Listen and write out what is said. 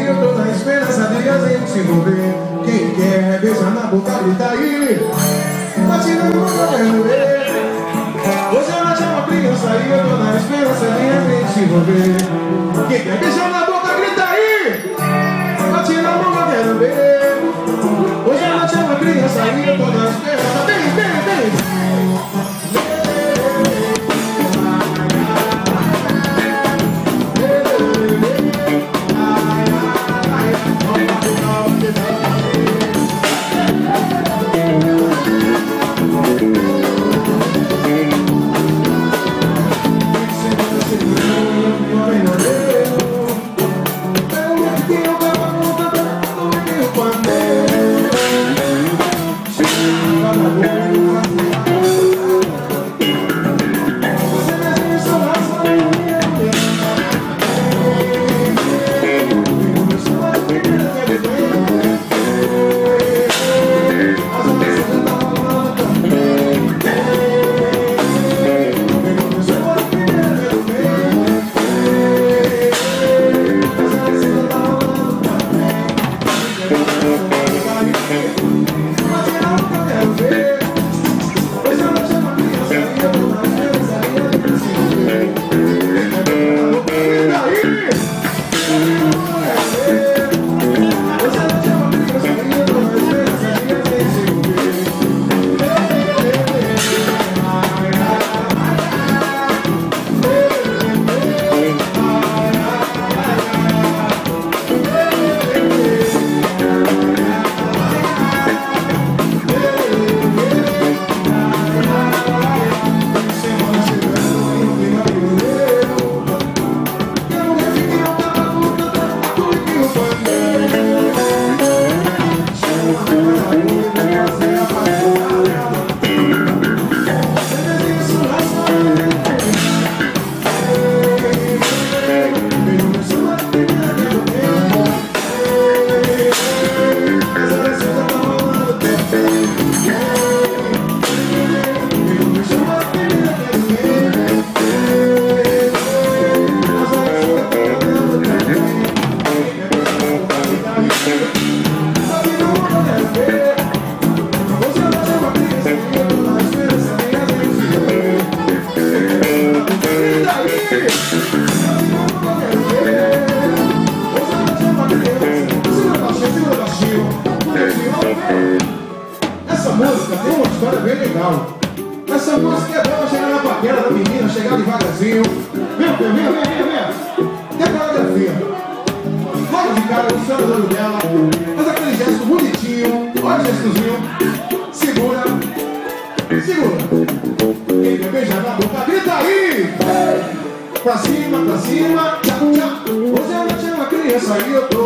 aí, eu tô na esperança de a gente se envolver. Quem quer beijar na boca, grita aí. Bate na boca, quero ver. Hoje a noite é uma criança aí, eu tô na esperança de a gente se envolver. Quem quer beijar na boca, grita aí. Bate na boca, quero ver. Hoje a noite é uma criança aí, eu tô na esperança. Vem, vem, vem. Essa música tem uma história bem legal. Essa música é boa chegar na paquera da menina, chegar devagarzinho. Vem. Tem coreografia. Logo de cara, o céu do olho dela. Faz aquele gesto bonitinho. Olha o gestozinho. Segura. Quem quer beijar na boca, grita aí. Pra cima. Tchau. Hoje a noite é uma criança aí, eu tô.